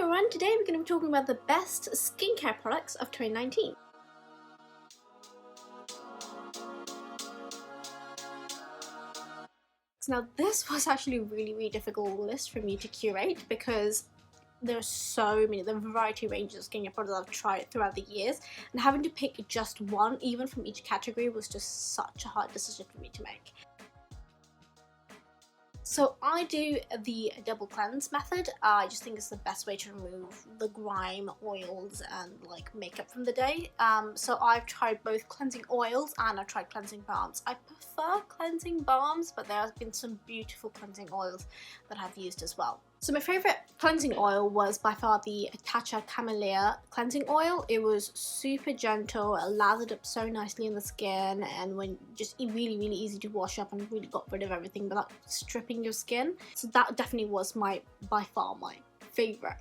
everyone, today we're going to be talking about the best skincare products of 2019. Now this was actually a really difficult list for me to curate because there are so many, the variety ranges of skincare products I've tried throughout the years, and having to pick just one, even from each category, was just such a hard decision for me to make. So I do the double cleanse method. I just think it's the best way to remove the grime, oils, and like makeup from the day. So I've tried both cleansing oils and I've tried cleansing balms. I prefer cleansing balms, but there have been some beautiful cleansing oils that I've used as well. So my favourite cleansing oil was by far the Tatcha Camellia cleansing oil. It was super gentle, it lathered up so nicely in the skin, and when just really easy to wash up and really got rid of everything without stripping your skin. So that definitely was by far my favourite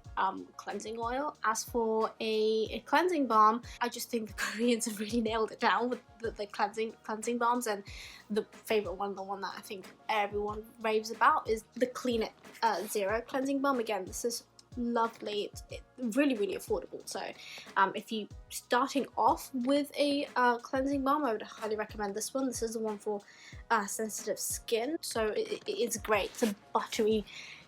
cleansing oil. As for a cleansing balm, I just think the Koreans have really nailed it down with the cleansing balms, and the favourite one, the one that I think everyone raves about, is the Clean It Zero cleansing balm. Again, this is lovely. It's really affordable, so if you're starting off with a cleansing balm, I would highly recommend this one. This is the one for sensitive skin, so it's great. It's a buttery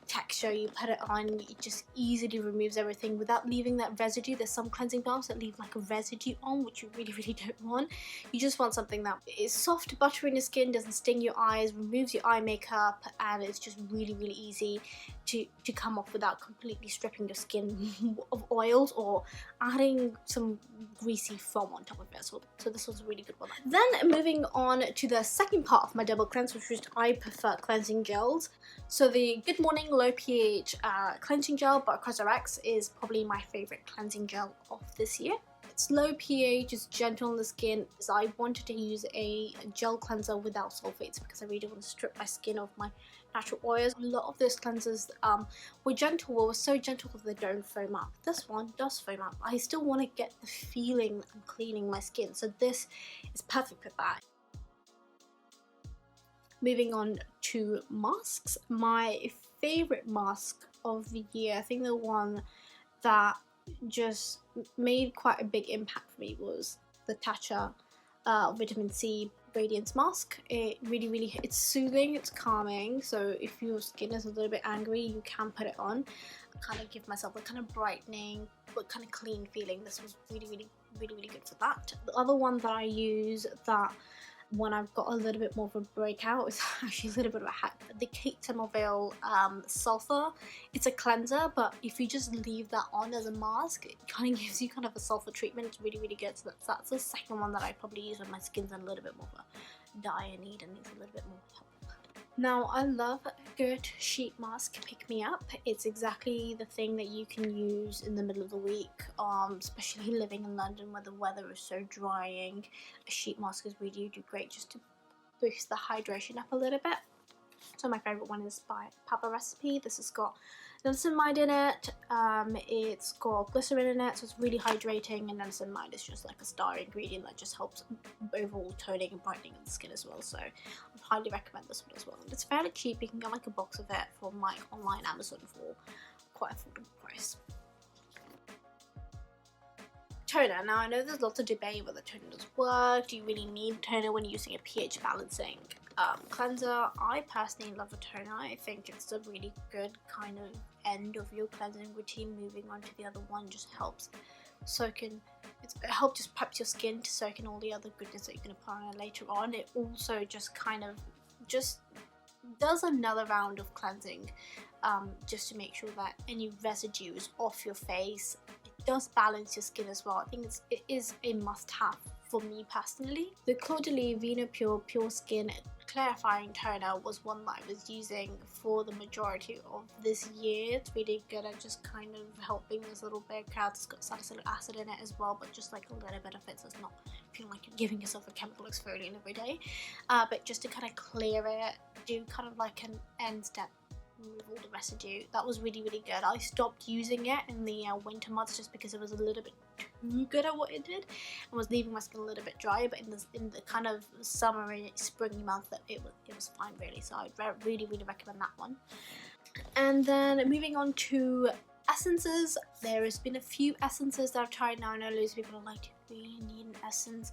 texture. You put it on, it just easily removes everything without leaving that residue. There's some cleansing balms that leave like a residue on, which you really don't want. You just want something that is soft, buttery in your skin, doesn't sting your eyes, removes your eye makeup, and it's just really easy to come off without completely stripping your skin of oils or adding some greasy foam on top of it. So this was a really good one. Then moving on to the second part of my double cleanse, which was I prefer cleansing gels. So the Good Morning Low pH cleansing gel by CosRX is probably my favorite cleansing gel of this year. It's low pH, it's gentle on the skin. So I wanted to use a gel cleanser without sulfates because I really want to strip my skin of my natural oils. A lot of those cleansers were gentle, were so gentle that they don't foam up. This one does foam up. I still want to get the feeling that I'm cleaning my skin, so this is perfect for that. Moving on to masks, my favorite mask of the year, I think the one that just made quite a big impact for me, was the Tatcha Vitamin C Radiance Mask. It really, it's soothing, it's calming, so if your skin is a little bit angry, you can put it on. I kind of give myself a kind of brightening but kind of clean feeling. This was really good for that. The other one that I use that when I've got a little bit more of a breakout is actually a little bit of a hack. The Kate Somerville Sulfur. It's a cleanser, but if you just leave that on as a mask, it kind of gives you kind of a sulfur treatment. It's really good. So that's the second one that I probably use when my skin's a little bit more of a dire need and needs a little bit more help. Now, I love a good sheet mask pick-me-up. It's exactly the thing that you can use in the middle of the week, especially living in London where the weather is so drying. A sheet mask is really great just to boost the hydration up a little bit. So my favourite one is by Papa Recipe. This has got niacinamide in it, it's got glycerin in it, so it's really hydrating, and niacinamide is just like a star ingredient that just helps overall toning and brightening of the skin as well. So I highly recommend this one as well. And it's fairly cheap. You can get like a box of it from like online Amazon for quite affordable price. Toner. Now I know there's lots of debate whether toner does work. Do you really need toner when you're using a pH balancing cleanser? I personally love a toner. I think it's a really good kind of end of your cleansing routine. Moving on to the other one just helps soak in. It helps just prep your skin to soak in all the other goodness that you're going to put on it later on. It also just kind of just does another round of cleansing, just to make sure that any residue is off your face. It does balance your skin as well. I think it is a must-have for me personally. The Caudalie Vino Pure Skin Clarifying Toner was one that I was using for the majority of this year. It's really good at just kind of helping this little breakout. It's got salicylic acid in it as well, but just like a little bit of it, so it's not feeling like you're giving yourself a chemical exfoliant every day. But just to kind of clear it, do kind of like an end step, remove all the residue. That was really good. I stopped using it in the winter months just because it was a little bit too good at what it did and was leaving my skin a little bit dry, but in the kind of summery, springy month, it was fine really. So I really recommend that one. And then moving on to Essences, there has been a few essences that I've tried now. I know loads of people are like, do you really need an essence?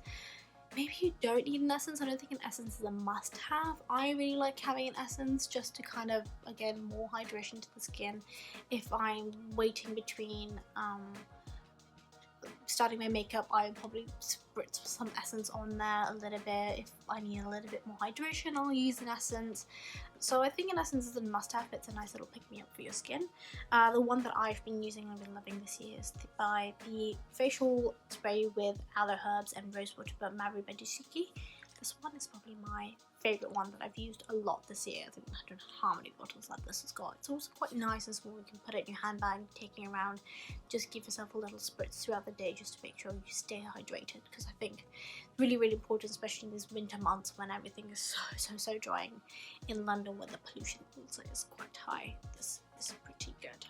Maybe you don't need an essence. I don't think an essence is a must-have. I really like having an essence just to kind of, again, more hydration to the skin if I'm waiting between starting my makeup. I would probably spritz some essence on there a little bit. If I need a little bit more hydration, I'll use an essence. So I think an essence is a must-have. It's a nice little pick-me-up for your skin. The one that I've been using and I've been loving this year is the facial spray with aloe herbs and rose water by Maru Badisuki. This one is probably my favourite one that I've used a lot this year. I think I don't know how many bottles like this has got. It's also quite nice and small. You can put it in your handbag, taking it around. Just give yourself a little spritz throughout the day just to make sure you stay hydrated, because I think it's really, really important, especially in these winter months when everything is so drying. In London, where the pollution also is quite high, this is pretty good.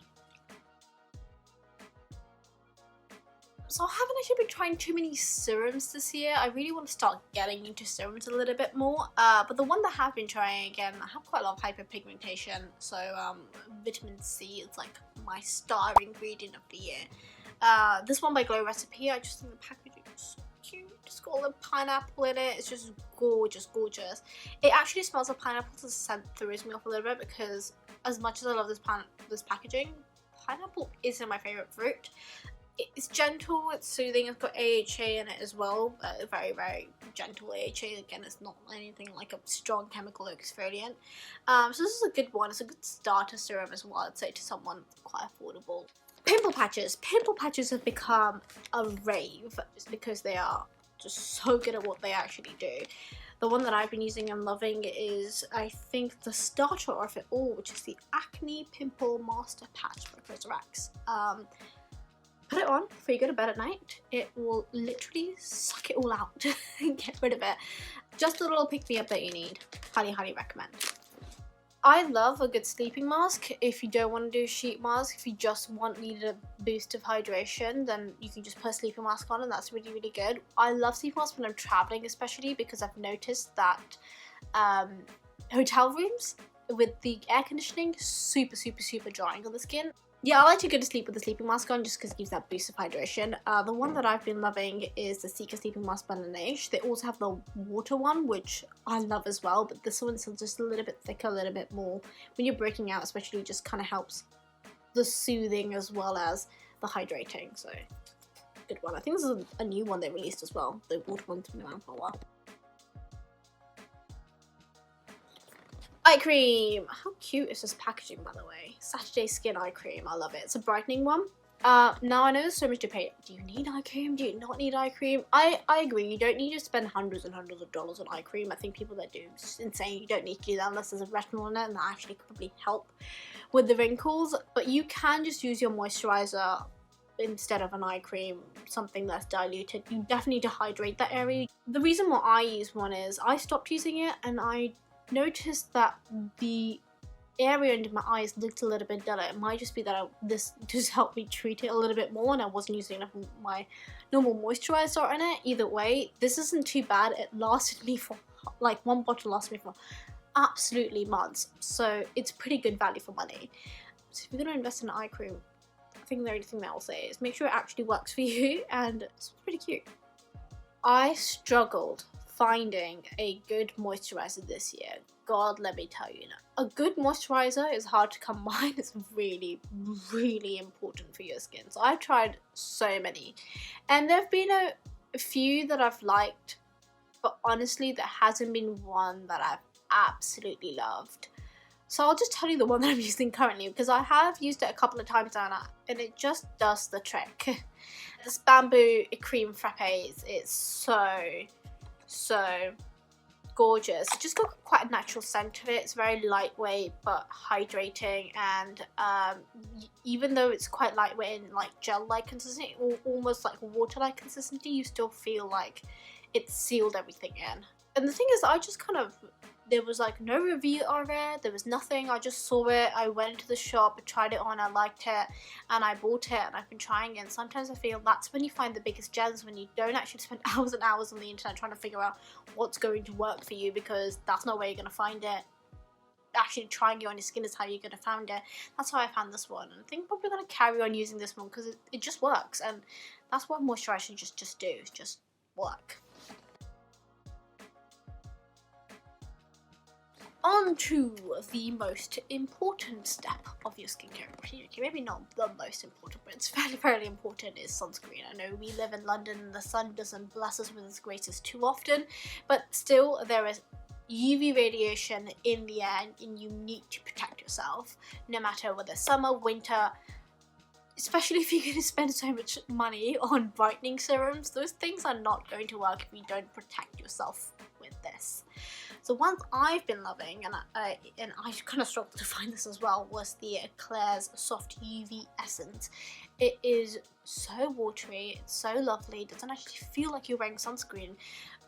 So I haven't actually been trying too many serums this year. I really want to start getting into serums a little bit more. But the one that I have been trying, again, I have quite a lot of hyperpigmentation. So vitamin C is like my star ingredient of the year. This one by Glow Recipe, I just think the packaging is so cute. It's got a little pineapple in it. It's just gorgeous, gorgeous. It actually smells of pineapple, so the scent throws me off a little bit, because as much as I love this packaging, pineapple isn't my favourite fruit. It's gentle, it's soothing, it's got AHA in it as well, very, very gentle AHA. Again, it's not anything like a strong chemical exfoliant. So this is a good one. It's a good starter serum as well, I'd say, to someone quite affordable. Pimple patches. Pimple patches have become a rave just because they are just so good at what they actually do. The one that I've been using and loving is, I think, the starter of it all, which is the Acne Pimple Master Patch by Cosrx. Put it on before you go to bed at night. It will literally suck it all out and get rid of it. Just a little pick-me-up that you need. Highly, highly recommend. I love a good sleeping mask. If you don't want to do a sheet mask, if you just need a boost of hydration, then you can just put a sleeping mask on, and that's really, really good. I love sleeping masks when I'm traveling, especially because I've noticed that hotel rooms with the air conditioning, super drying on the skin. Yeah, I like to go to sleep with the sleeping mask on just because it gives that boost of hydration. The one that I've been loving is the Seeker Sleeping Mask by Laneige. They also have the water one, which I love as well, but this one's just a little bit thicker, a little bit more. When you're breaking out, especially, it just kind of helps the soothing as well as the hydrating. So, good one. I think this is a new one they released as well. The water one's been around for a while. Eye cream! How cute is this packaging, by the way? Saturday Skin eye cream. I love it. It's a brightening one. Now I know there's so much debate. Do you need eye cream? Do you not need eye cream? I agree. You don't need to spend hundreds and hundreds of dollars on eye cream. I think people that do, it's insane. You don't need to do that unless there's a retinol in it, and that actually could probably help with the wrinkles. But you can just use your moisturiser instead of an eye cream, something that's diluted. You definitely need to hydrate that area. The reason why I use one is I stopped using it, and I noticed that the area under my eyes looked a little bit duller. It might just be that this just helped me treat it a little bit more, and I wasn't using enough of my normal moisturizer in it. Either way, this isn't too bad. It lasted me for, like, one bottle lasted me for absolutely months, so it's pretty good value for money. So if you're going to invest in eye cream, I think the only thing that I'll say is make sure it actually works for you, and it's pretty cute. I struggled finding a good moisturizer this year. God, let me tell you, a good moisturizer is hard to come by. It's really important for your skin. So I've tried so many, and there have been a few that I've liked, but honestly there hasn't been one that I've absolutely loved. So I'll just tell you the one that I'm using currently, because I have used it a couple of times now, and it just does the trick. This bamboo cream frappe, it's so gorgeous. It just got quite a natural scent to it. It's very lightweight but hydrating, and even though it's quite lightweight and like gel-like consistency, or almost like water-like consistency, you still feel like it sealed everything in. And the thing is, I just kind of, there was like no review on it, there was nothing. I just saw it, I went into the shop, I tried it on, I liked it, and I bought it, and I've been trying it. And sometimes I feel that's when you find the biggest gems, when you don't actually spend hours and hours on the internet trying to figure out what's going to work for you, because that's not where you're going to find it. actually trying it on your skin is how you're going to find it. That's how I found this one. And I think I'm probably going to carry on using this one because it just works. And that's what moisturizer just do. Just work. On to the most important step of your skincare routine. Okay, maybe not the most important, but it's fairly important, is sunscreen. I know we live in London and the sun doesn't bless us with its graces too often, but still there is UV radiation in the air and you need to protect yourself, no matter whether summer, winter, especially if you're going to spend so much money on brightening serums. Those things are not going to work if you don't protect yourself with this. So one I've been loving, and I kind of struggled to find this as well, was the Eclair's Soft UV Essence. It is so watery, it's so lovely, it doesn't actually feel like you're wearing sunscreen.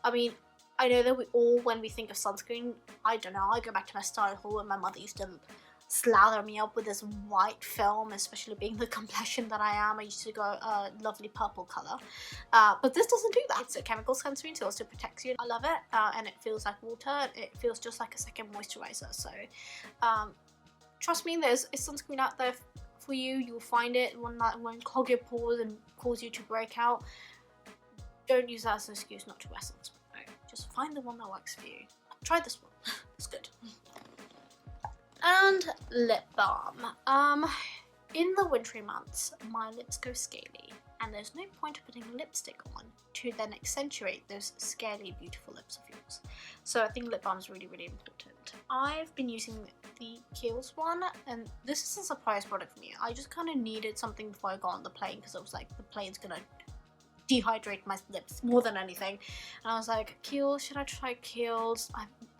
I mean, I know that we all, when we think of sunscreen, I don't know, I go back to my style hall when my mother used to slather me up with this white film, especially being the complexion that I am. I used to go a lovely purple colour, but this doesn't do that. It's a chemical sunscreen, so it also protects you. I love it, and it feels like water. It feels just like a second moisturiser. So trust me, there's a sunscreen out there for you. You'll find it. One that won't clog your pores and cause you to break out. Don't use that as an excuse not to wear sunscreen. No, just find the one that works for you. Try this one. It's good. And lip balm. In the wintry months, my lips go scaly, and there's no point putting lipstick on to then accentuate those scaly, beautiful lips of yours. So I think lip balm is really important. I've been using the Kiehl's one, and this is a surprise product for me. I just kind of needed something before I got on the plane, because I was like, the plane's gonna dehydrate my lips more than anything. And I was like, Kiehl's, should I try Kiehl's?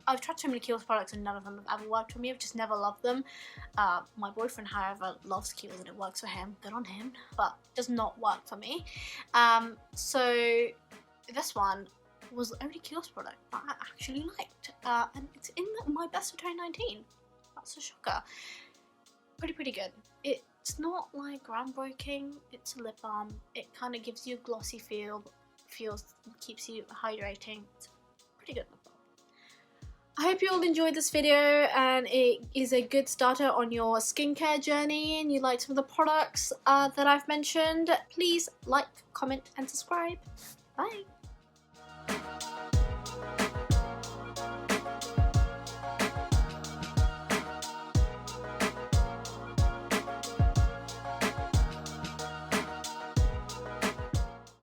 I've tried so many Kiehl's products and none of them have ever worked for me. I've just never loved them. My boyfriend, however, loves Kiehl's and it works for him. Good on him. But it does not work for me. So this one was the only Kiehl's product that I actually liked. And it's in my best of 2019. That's a shocker. Pretty good. It's not like groundbreaking. It's a lip balm. It kind of gives you a glossy feel. Keeps you hydrating. It's pretty good lip balm. I hope you all enjoyed this video and it is a good starter on your skincare journey and you like some of the products that I've mentioned. Please like, comment and subscribe. Bye!